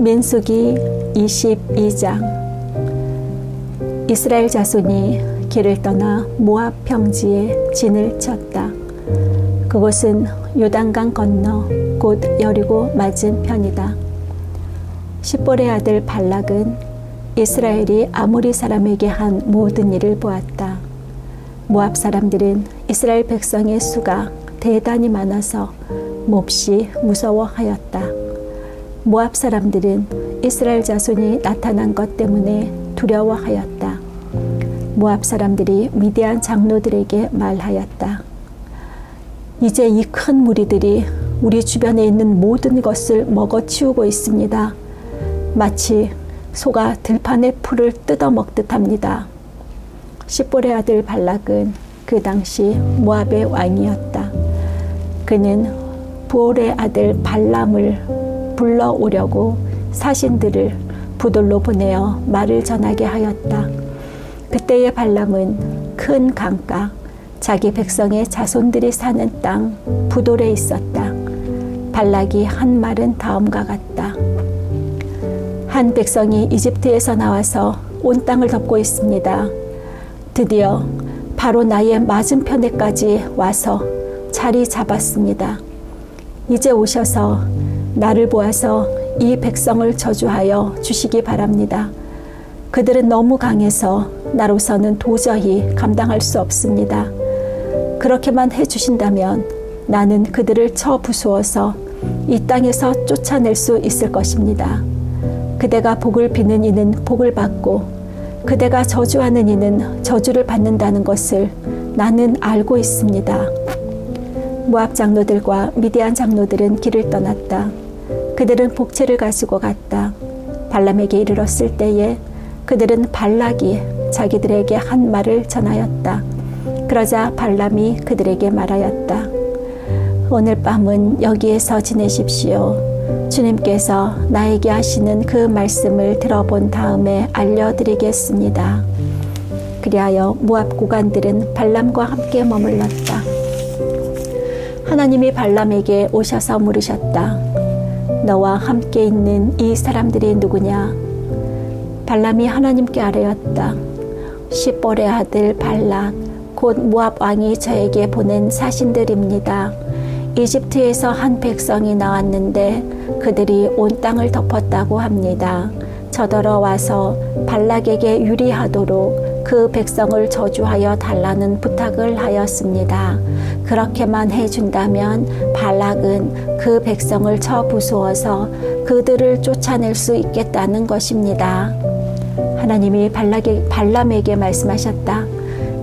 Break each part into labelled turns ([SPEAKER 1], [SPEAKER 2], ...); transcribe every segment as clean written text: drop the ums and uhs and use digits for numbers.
[SPEAKER 1] 민수기 22장. 이스라엘 자손이 길을 떠나 모압 평지에 진을 쳤다. 그곳은 요단강 건너 곧 여리고 맞은 편이다. 십볼의 아들 발락은 이스라엘이 아모리 사람에게 한 모든 일을 보았다. 모압 사람들은 이스라엘 백성의 수가 대단히 많아서 몹시 무서워하였다. 모압 사람들은 이스라엘 자손이 나타난 것 때문에 두려워하였다. 모압 사람들이 미디안 장로들에게 말하였다. 이제 이 큰 무리들이 우리 주변에 있는 모든 것을 먹어치우고 있습니다. 마치 소가 들판의 풀을 뜯어먹듯 합니다. 십볼의 아들 발락은 그 당시 모압의 왕이었다. 그는 부올의 아들 발람을 불러오려고 사신들을 부돌로 보내어 말을 전하게 하였다. 그때의 발람은 큰 강가, 자기 백성의 자손들이 사는 땅 부돌에 있었다. 발락이 한 말은 다음과 같다. 한 백성이 이집트에서 나와서 온 땅을 덮고 있습니다. 드디어 바로 나의 맞은편에까지 와서 자리 잡았습니다. 이제 오셔서 나를 보아서 이 백성을 저주하여 주시기 바랍니다. 그들은 너무 강해서 나로서는 도저히 감당할 수 없습니다. 그렇게만 해주신다면 나는 그들을 쳐 부수어서 이 땅에서 쫓아낼 수 있을 것입니다. 그대가 복을 비는 이는 복을 받고 그대가 저주하는 이는 저주를 받는다는 것을 나는 알고 있습니다. 모압 장로들과 미디안 장로들은 길을 떠났다. 그들은 복채를 가지고 갔다. 발람에게 이르렀을 때에 그들은 발락이 자기들에게 한 말을 전하였다. 그러자 발람이 그들에게 말하였다. 오늘 밤은 여기에서 지내십시오. 주님께서 나에게 하시는 그 말씀을 들어본 다음에 알려드리겠습니다. 그리하여 모압 고관들은 발람과 함께 머물렀다. 하나님이 발람에게 오셔서 물으셨다. 너와 함께 있는 이 사람들이 누구냐? 발람이 하나님께 아뢰었다. 십볼의 아들 발락, 곧 모압 왕이 저에게 보낸 사신들입니다. 이집트에서 한 백성이 나왔는데 그들이 온 땅을 덮었다고 합니다. 저더러 와서 발락에게 유리하도록 그 백성을 저주하여 달라는 부탁을 하였습니다. 그렇게만 해준다면 발락은 그 백성을 쳐 부수어서 그들을 쫓아낼 수 있겠다는 것입니다. 하나님이 발람에게 말씀하셨다.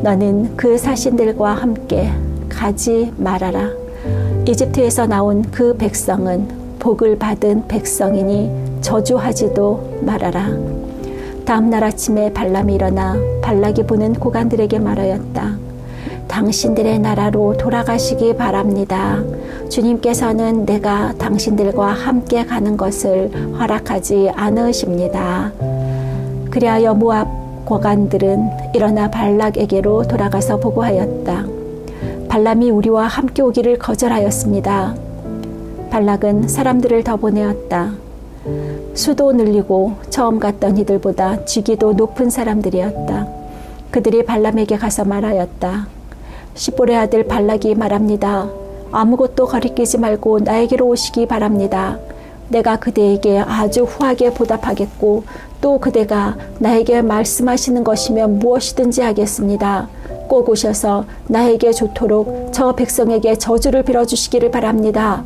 [SPEAKER 1] 너는 그 사신들과 함께 가지 말아라. 이집트에서 나온 그 백성은 복을 받은 백성이니 저주하지도 말아라. 다음 날 아침에 발람이 일어나 발락이 보낸 고관들에게 말하였다. 당신들의 나라로 돌아가시기 바랍니다. 주님께서는 내가 당신들과 함께 가는 것을 허락하지 않으십니다. 그리하여 모압 고관들은 일어나 발락에게로 돌아가서 보고하였다. 발람이 우리와 함께 오기를 거절하였습니다. 발락은 사람들을 더 보내었다. 수도 늘리고 처음 갔던 이들보다 직위도 높은 사람들이었다. 그들이 발람에게 가서 말하였다. 십볼의 아들 발락이 말합니다. 아무것도 거리끼지 말고 나에게로 오시기 바랍니다. 내가 그대에게 아주 후하게 보답하겠고 또 그대가 나에게 말씀하시는 것이면 무엇이든지 하겠습니다. 꼭 오셔서 나에게 좋도록 저 백성에게 저주를 빌어주시기를 바랍니다.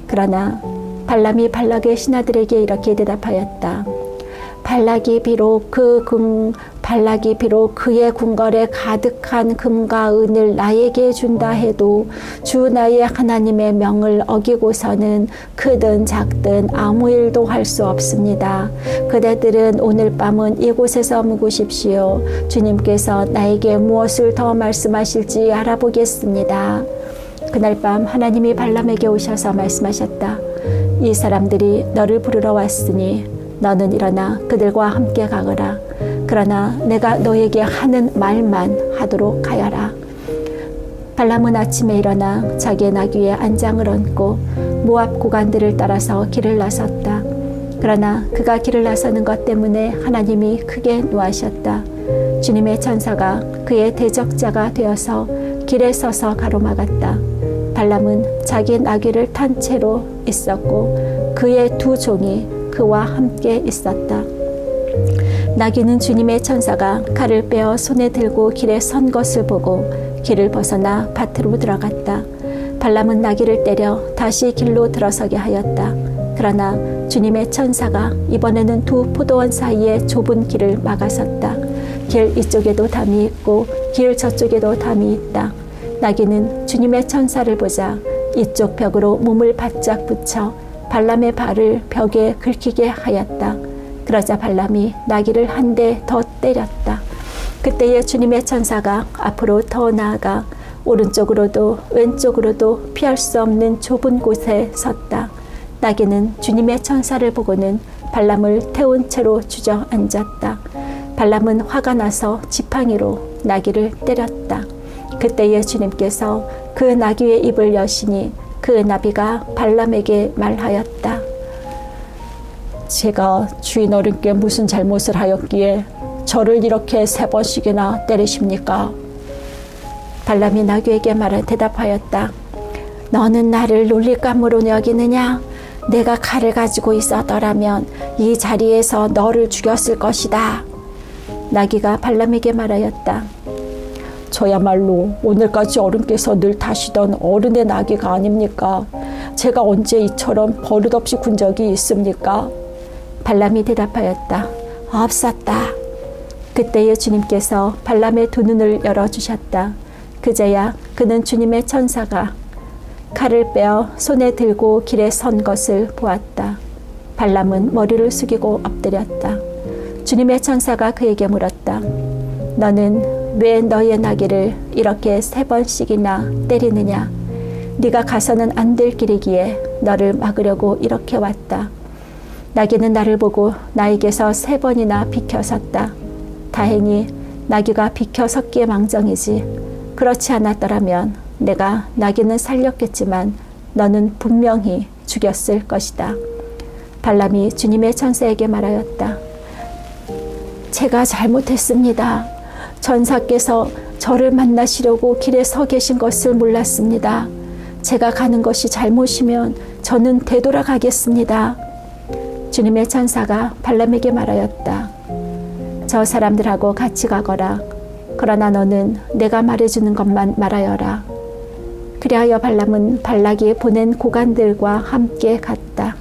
[SPEAKER 1] 그러나 발람이 발락의 신하들에게 이렇게 대답하였다. 발락이 비록 그의 궁궐에 가득한 금과 은을 나에게 준다 해도 주 나의 하나님의 명을 어기고서는 크든 작든 아무 일도 할 수 없습니다. 그대들은 오늘 밤은 이곳에서 묵으십시오. 주님께서 나에게 무엇을 더 말씀하실지 알아보겠습니다. 그날 밤 하나님이 발람에게 오셔서 말씀하셨다. 이 사람들이 너를 부르러 왔으니 너는 일어나 그들과 함께 가거라. 그러나 내가 너에게 하는 말만 하도록 하여라. 발람은 아침에 일어나 자기의 나귀에 안장을 얹고 모압 고관들을 따라서 길을 나섰다. 그러나 그가 길을 나서는 것 때문에 하나님이 크게 노하셨다. 주님의 천사가 그의 대적자가 되어서 길에 서서 가로막았다. 발람은 자기 나귀를 탄 채로 있었고 그의 두 종이 그와 함께 있었다. 나귀는 주님의 천사가 칼을 빼어 손에 들고 길에 선 것을 보고 길을 벗어나 밭으로 들어갔다. 발람은 나귀를 때려 다시 길로 들어서게 하였다. 그러나 주님의 천사가 이번에는 두 포도원 사이에 좁은 길을 막아섰다. 길 이쪽에도 담이 있고 길 저쪽에도 담이 있다. 나귀는 주님의 천사를 보자 이쪽 벽으로 몸을 바짝 붙여 발람의 발을 벽에 긁히게 하였다. 그러자 발람이 나귀를 한 대 더 때렸다. 그때에 주님의 천사가 앞으로 더 나아가 오른쪽으로도 왼쪽으로도 피할 수 없는 좁은 곳에 섰다. 나귀는 주님의 천사를 보고는 발람을 태운 채로 주저앉았다. 발람은 화가 나서 지팡이로 나귀를 때렸다. 그때에 주님께서 그 나귀의 입을 여시니 그 나비가 발람에게 말하였다. 제가 주인 어른께 무슨 잘못을 하였기에 저를 이렇게 3번씩이나 때리십니까? 발람이 나귀에게 대답하였다. 너는 나를 놀릴감으로 여기느냐? 내가 칼을 가지고 있었더라면 이 자리에서 너를 죽였을 것이다. 나귀가 발람에게 말하였다. 저야말로 오늘까지 어른께서 늘 타시던 어른의 나귀가 아닙니까? 제가 언제 이처럼 버릇없이 군 적이 있습니까? 발람이 대답하였다. 없었다. 그때에 주님께서 발람의 두 눈을 열어주셨다. 그제야 그는 주님의 천사가 칼을 빼어 손에 들고 길에 선 것을 보았다. 발람은 머리를 숙이고 엎드렸다. 주님의 천사가 그에게 물었다. 너는 왜 너의 나귀를 이렇게 3번씩이나 때리느냐? 네가 가서는 안 될 길이기에 너를 막으려고 이렇게 왔다. 나귀는 나를 보고 나에게서 3번이나 비켜섰다. 다행히 나귀가 비켜섰기에 망정이지. 그렇지 않았더라면 내가 나귀는 살렸겠지만 너는 분명히 죽였을 것이다. 발람이 주님의 천사에게 말하였다. 제가 잘못했습니다. 천사께서 저를 만나시려고 길에 서 계신 것을 몰랐습니다. 제가 가는 것이 잘못이면 저는 되돌아가겠습니다. 주님의 천사가 발람에게 말하였다. 저 사람들하고 같이 가거라. 그러나 너는 내가 말해주는 것만 말하여라. 그리하여 발람은 발락이 보낸 고관들과 함께 갔다.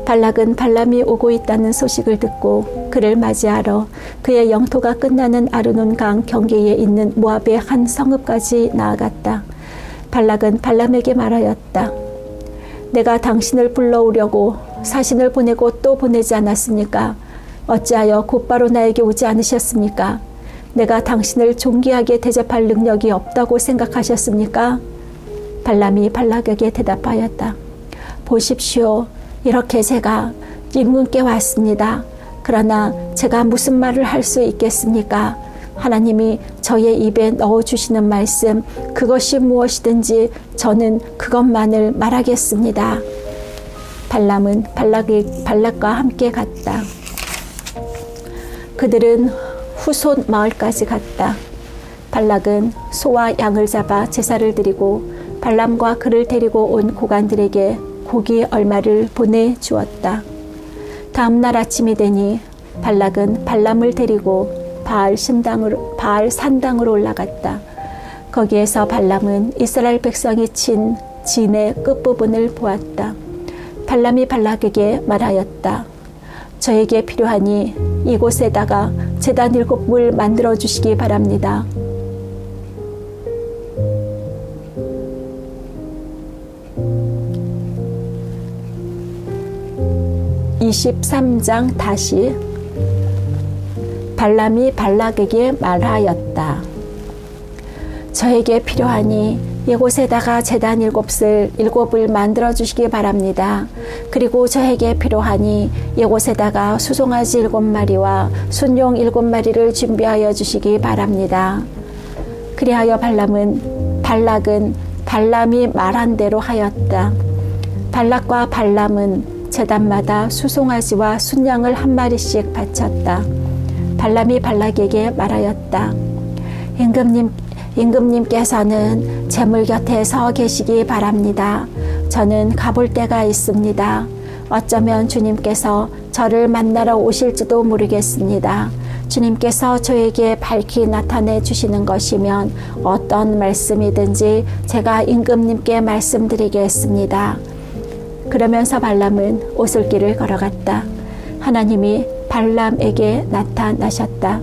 [SPEAKER 1] 발락은 발람이 오고 있다는 소식을 듣고 그를 맞이하러 그의 영토가 끝나는 아르논 강 경계에 있는 모압의 한 성읍까지 나아갔다. 발락은 발람에게 말하였다. 내가 당신을 불러오려고 사신을 보내고 또 보내지 않았습니까? 어찌하여 곧바로 나에게 오지 않으셨습니까? 내가 당신을 존귀하게 대접할 능력이 없다고 생각하셨습니까? 발람이 발락에게 대답하였다. 보십시오. 이렇게 제가 임금께 왔습니다. 그러나 제가 무슨 말을 할 수 있겠습니까? 하나님이 저의 입에 넣어주시는 말씀, 그것이 무엇이든지 저는 그것만을 말하겠습니다. 발람은 발락과 함께 갔다. 그들은 후손 마을까지 갔다. 발락은 소와 양을 잡아 제사를 드리고 발람과 그를 데리고 온 고관들에게 고기 얼마를 보내주었다. 다음 날 아침이 되니 발락은 발람을 데리고 바알 산당으로 올라갔다. 거기에서 발람은 이스라엘 백성이 친 진의 끝부분을 보았다. 발람이 발락에게 말하였다. 저에게 필요하니 이곳에다가 제단 7을 만들어 주시기 바랍니다. (23장) 다시 발람이 발락에게 말하였다. 저에게 필요하니 이곳에다가 제단 7을 만들어 주시기 바랍니다. 그리고 저에게 필요하니 이곳에다가 수송아지 7마리와 순용 7마리를 준비하여 주시기 바랍니다. 그리하여 발락은 발람이 말한 대로 하였다. 발락과 발람은 제단마다 수송아지와 순양을 한 마리씩 바쳤다. 발람이 발락에게 말하였다. 임금님께서는 제물 곁에 서 계시기 바랍니다. 저는 가볼 데가 있습니다. 어쩌면 주님께서 저를 만나러 오실지도 모르겠습니다. 주님께서 저에게 밝히 나타내 주시는 것이면 어떤 말씀이든지 제가 임금님께 말씀드리겠습니다. 그러면서 발람은 오솔길을 걸어갔다. 하나님이 발람에게 나타나셨다.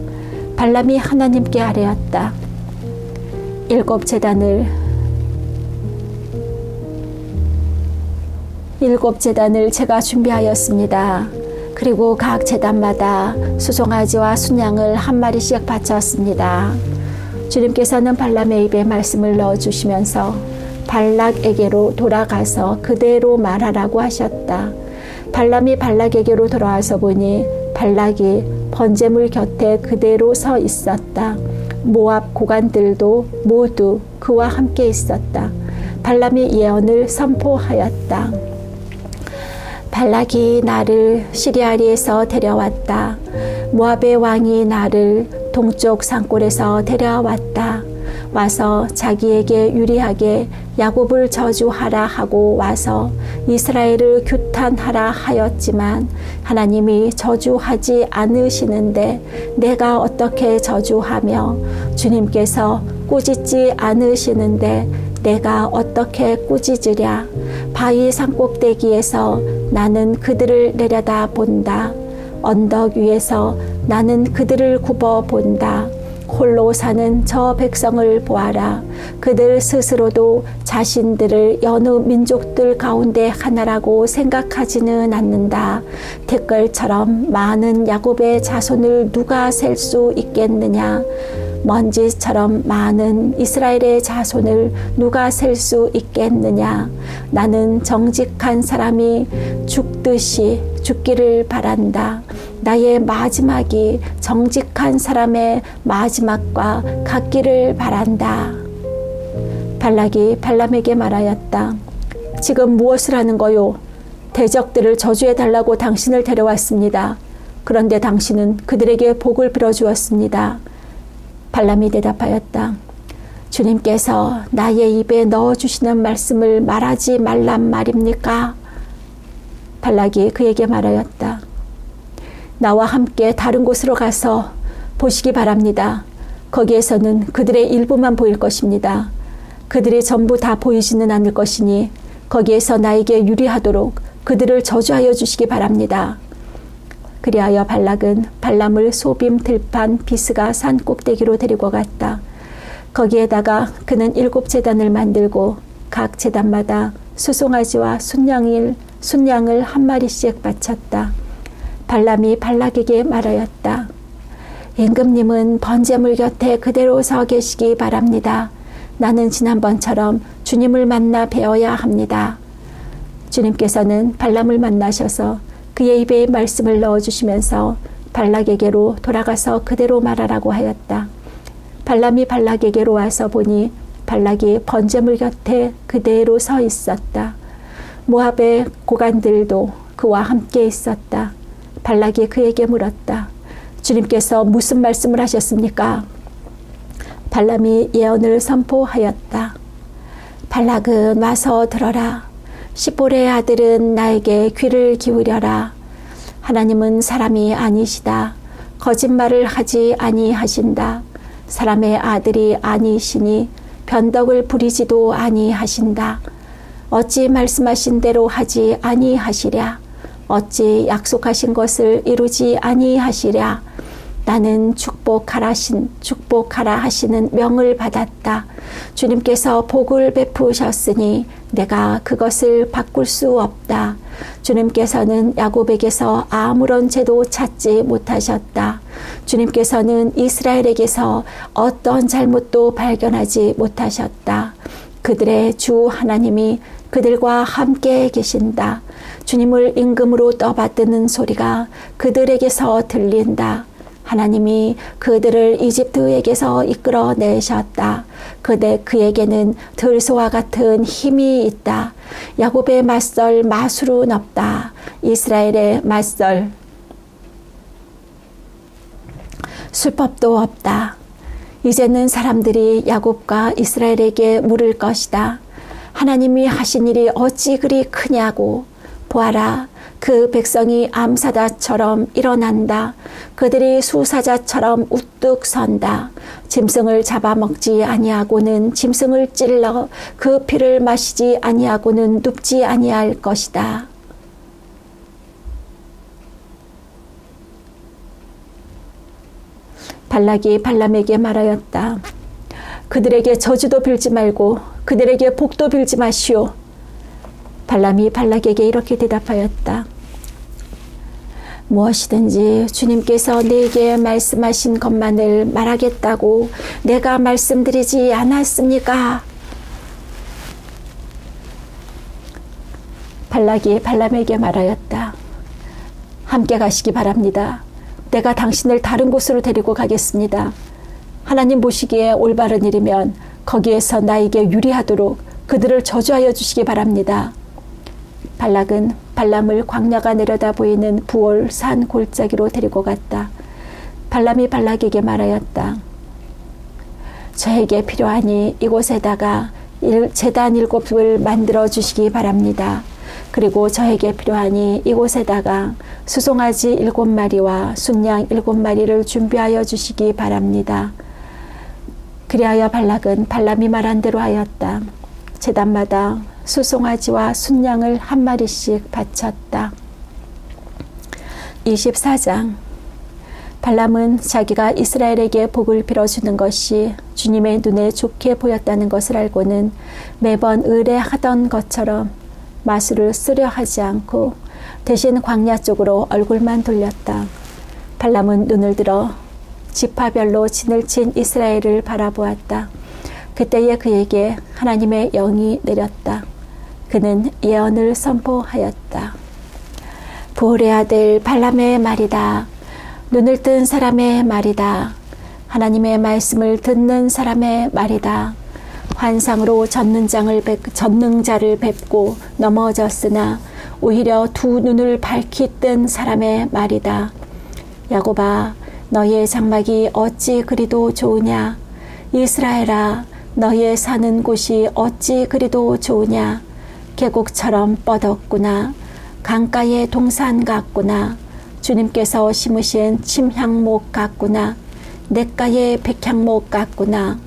[SPEAKER 1] 발람이 하나님께 아뢰었다. 7 제단을 제가 준비하였습니다. 그리고 각 제단마다 수송아지와 순양을 한 마리씩 바쳤습니다. 주님께서는 발람의 입에 말씀을 넣어주시면서 발락에게로 돌아가서 그대로 말하라고 하셨다. 발람이 발락에게로 돌아와서 보니 발락이 번제물 곁에 그대로 서 있었다. 모압 고관들도 모두 그와 함께 있었다. 발람이 예언을 선포하였다. 발락이 나를 시리아리에서 데려왔다. 모압의 왕이 나를 동쪽 산골에서 데려왔다. 와서 자기에게 유리하게 야곱을 저주하라 하고 와서 이스라엘을 규탄하라 하였지만 하나님이 저주하지 않으시는데 내가 어떻게 저주하며 주님께서 꾸짖지 않으시는데 내가 어떻게 꾸짖으랴. 바위 산꼭대기에서 나는 그들을 내려다 본다. 언덕 위에서 나는 그들을 굽어 본다. 홀로 사는 저 백성을 보아라. 그들 스스로도 자신들을 여느 민족들 가운데 하나라고 생각하지는 않는다. 댓글처럼 많은 야곱의 자손을 누가 셀 수 있겠느냐. 먼지처럼 많은 이스라엘의 자손을 누가 셀 수 있겠느냐. 나는 정직한 사람이 죽듯이 죽기를 바란다. 나의 마지막이 정직한 사람의 마지막과 같기를 바란다. 발락이 발람에게 말하였다. 지금 무엇을 하는 거요? 대적들을 저주해달라고 당신을 데려왔습니다. 그런데 당신은 그들에게 복을 빌어주었습니다. 발람이 대답하였다. 주님께서 나의 입에 넣어주시는 말씀을 말하지 말란 말입니까? 발락이 그에게 말하였다. 나와 함께 다른 곳으로 가서 보시기 바랍니다. 거기에서는 그들의 일부만 보일 것입니다. 그들이 전부 다 보이지는 않을 것이니 거기에서 나에게 유리하도록 그들을 저주하여 주시기 바랍니다. 그리하여 발락은 발람을 소빔 들판 비스가 산 꼭대기로 데리고 갔다. 거기에다가 그는 7 제단을 만들고 각 제단마다 수송아지와 순양을 한 마리씩 바쳤다. 발람이 발락에게 말하였다. 임금님은 번제물 곁에 그대로 서 계시기 바랍니다. 나는 지난번처럼 주님을 만나 뵈어야 합니다. 주님께서는 발람을 만나셔서 그의 입에 말씀을 넣어주시면서 발락에게로 돌아가서 그대로 말하라고 하였다. 발람이 발락에게로 와서 보니 발락이 번제물 곁에 그대로 서 있었다. 모압의 고관들도 그와 함께 있었다. 발락이 그에게 물었다. 주님께서 무슨 말씀을 하셨습니까? 발람이 예언을 선포하였다. 발락은 와서 들어라. 시볼의 아들은 나에게 귀를 기울여라. 하나님은 사람이 아니시다. 거짓말을 하지 아니하신다. 사람의 아들이 아니시니 변덕을 부리지도 아니하신다. 어찌 말씀하신 대로 하지 아니하시랴. 어찌 약속하신 것을 이루지 아니하시랴. 나는 축복하라 하시는 명을 받았다. 주님께서 복을 베푸셨으니 내가 그것을 바꿀 수 없다. 주님께서는 야곱에게서 아무런 죄도 찾지 못하셨다. 주님께서는 이스라엘에게서 어떤 잘못도 발견하지 못하셨다. 그들의 주 하나님이 그들과 함께 계신다. 주님을 임금으로 떠받드는 소리가 그들에게서 들린다. 하나님이 그들을 이집트에게서 이끌어내셨다. 그에게는 들소와 같은 힘이 있다. 야곱의 맞설 마술은 없다. 이스라엘의 맞설 술법도 없다. 이제는 사람들이 야곱과 이스라엘에게 물을 것이다. 하나님이 하신 일이 어찌 그리 크냐고. 보아라, 그 백성이 암사자처럼 일어난다. 그들이 수사자처럼 우뚝 선다. 짐승을 잡아먹지 아니하고는 짐승을 찔러 그 피를 마시지 아니하고는 눕지 아니할 것이다. 발락이 발람에게 말하였다. 그들에게 저주도 빌지 말고 그들에게 복도 빌지 마시오. 발람이 발락에게 이렇게 대답하였다. 무엇이든지 주님께서 내게 말씀하신 것만을 말하겠다고 내가 말씀드리지 않았습니까? 발락이 발람에게 말하였다. 함께 가시기 바랍니다. 내가 당신을 다른 곳으로 데리고 가겠습니다. 하나님 보시기에 올바른 일이면 거기에서 나에게 유리하도록 그들을 저주하여 주시기 바랍니다. 발락은 발람을 광야가 내려다 보이는 부올 산 골짜기로 데리고 갔다. 발람이 발락에게 말하였다. 저에게 필요하니 이곳에다가 제단 7을 만들어 주시기 바랍니다. 그리고 저에게 필요하니 이곳에다가 수송아지 7마리와 순양 7마리를 준비하여 주시기 바랍니다. 그리하여 발락은 발람이 말한 대로 하였다. 제단마다 수송아지와 순양을 한 마리씩 바쳤다. 24장. 발람은 자기가 이스라엘에게 복을 빌어주는 것이 주님의 눈에 좋게 보였다는 것을 알고는 매번 의뢰하던 것처럼 마술을 쓰려 하지 않고 대신 광야 쪽으로 얼굴만 돌렸다. 발람은 눈을 들어 지파별로 진을 친 이스라엘을 바라보았다. 그때에 그에게 하나님의 영이 내렸다. 그는 예언을 선포하였다. 부올의 아들 발람의 말이다. 눈을 뜬 사람의 말이다. 하나님의 말씀을 듣는 사람의 말이다. 환상으로 전능자를 뵙고 넘어졌으나 오히려 두 눈을 밝히 뜬 사람의 말이다. 야곱아, 너의 장막이 어찌 그리도 좋으냐. 이스라엘아, 너의 사는 곳이 어찌 그리도 좋으냐. 계곡처럼 뻗었구나. 강가의 동산 같구나. 주님께서 심으신 침향목 같구나. 냇가의 백향목 같구나.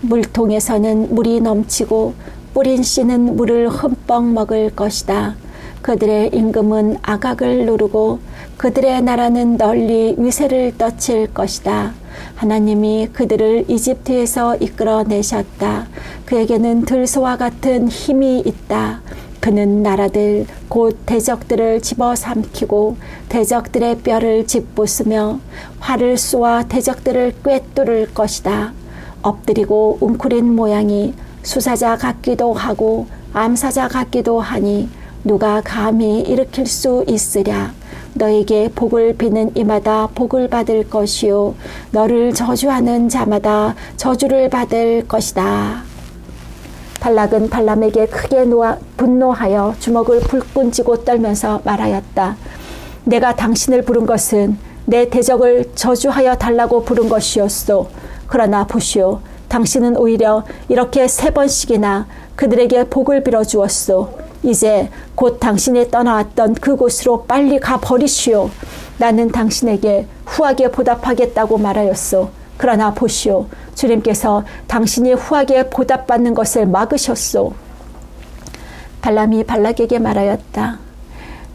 [SPEAKER 1] 물통에서는 물이 넘치고 뿌린 씨는 물을 흠뻑 먹을 것이다. 그들의 임금은 아각을 누르고 그들의 나라는 널리 위세를 떠칠 것이다. 하나님이 그들을 이집트에서 이끌어내셨다. 그에게는 들소와 같은 힘이 있다. 그는 나라들 곧 대적들을 집어삼키고 대적들의 뼈를 짓부수며 활을 쏘아 대적들을 꿰뚫을 것이다. 엎드리고 웅크린 모양이 수사자 같기도 하고 암사자 같기도 하니 누가 감히 일으킬 수 있으랴. 너에게 복을 비는 이마다 복을 받을 것이요 너를 저주하는 자마다 저주를 받을 것이다. 발락은 발람에게 크게 분노하여 주먹을 불끈 쥐고 떨면서 말하였다. 내가 당신을 부른 것은 내 대적을 저주하여 달라고 부른 것이었소. 그러나 보시오, 당신은 오히려 이렇게 3번씩이나 그들에게 복을 빌어주었소. 이제 곧 당신이 떠나왔던 그곳으로 빨리 가버리시오. 나는 당신에게 후하게 보답하겠다고 말하였소. 그러나 보시오, 주님께서 당신이 후하게 보답받는 것을 막으셨소. 발람이 발락에게 말하였다.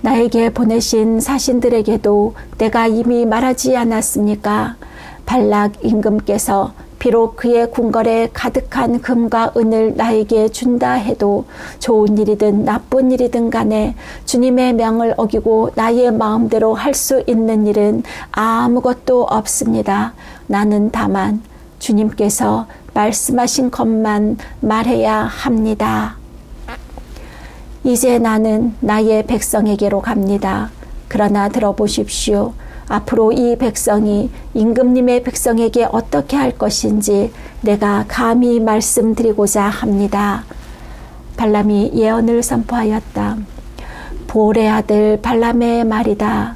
[SPEAKER 1] 나에게 보내신 사신들에게도 내가 이미 말하지 않았습니까? 발락 임금께서 비록 그의 궁궐에 가득한 금과 은을 나에게 준다 해도 좋은 일이든 나쁜 일이든 간에 주님의 명을 어기고 나의 마음대로 할 수 있는 일은 아무것도 없습니다. 나는 다만 주님께서 말씀하신 것만 말해야 합니다. 이제 나는 나의 백성에게로 갑니다. 그러나 들어보십시오. 앞으로 이 백성이 임금님의 백성에게 어떻게 할 것인지 내가 감히 말씀드리고자 합니다. 발람이 예언을 선포하였다. 보올의 아들 발람의 말이다.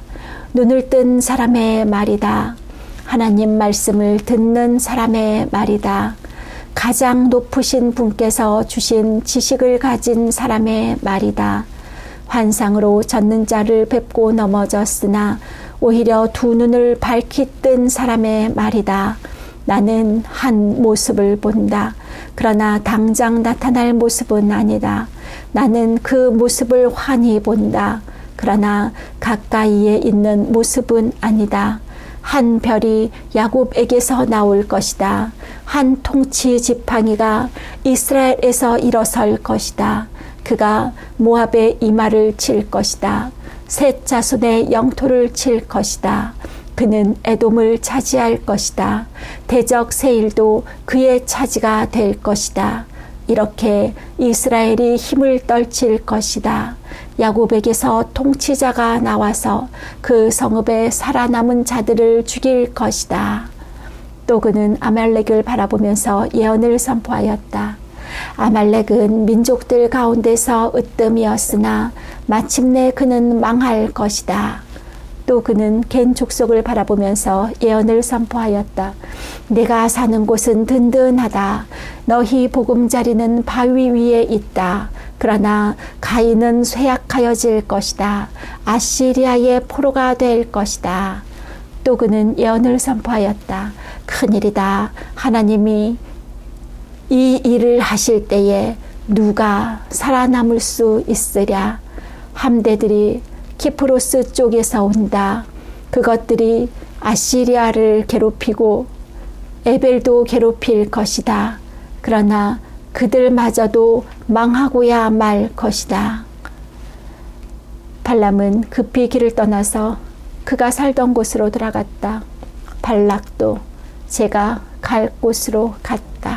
[SPEAKER 1] 눈을 뜬 사람의 말이다. 하나님 말씀을 듣는 사람의 말이다. 가장 높으신 분께서 주신 지식을 가진 사람의 말이다. 환상으로 젖는 자를 뵙고 넘어졌으나 오히려 두 눈을 밝히 뜬 사람의 말이다. 나는 한 모습을 본다. 그러나 당장 나타날 모습은 아니다. 나는 그 모습을 환히 본다. 그러나 가까이에 있는 모습은 아니다. 한 별이 야곱에게서 나올 것이다. 한 통치 지팡이가 이스라엘에서 일어설 것이다. 그가 모압의 이마를 칠 것이다. 셋 자손의 영토를 칠 것이다. 그는 에돔을 차지할 것이다. 대적 세일도 그의 차지가 될 것이다. 이렇게 이스라엘이 힘을 떨칠 것이다. 야곱에게서 통치자가 나와서 그 성읍에 살아남은 자들을 죽일 것이다. 또 그는 아말렉을 바라보면서 예언을 선포하였다. 아말렉은 민족들 가운데서 으뜸이었으나 마침내 그는 망할 것이다. 또 그는 겐 족속을 바라보면서 예언을 선포하였다. 내가 사는 곳은 든든하다. 너희 보금자리는 바위 위에 있다. 그러나 가인은 쇠약하여질 것이다. 아시리아의 포로가 될 것이다. 또 그는 예언을 선포하였다. 큰일이다. 하나님이 이 일을 하실 때에 누가 살아남을 수 있으랴. 함대들이 키프로스 쪽에서 온다. 그것들이 아시리아를 괴롭히고 에벨도 괴롭힐 것이다. 그러나 그들마저도 망하고야 말 것이다. 발람은 급히 길을 떠나서 그가 살던 곳으로 돌아갔다. 발락도 제가 갈 곳으로 갔다.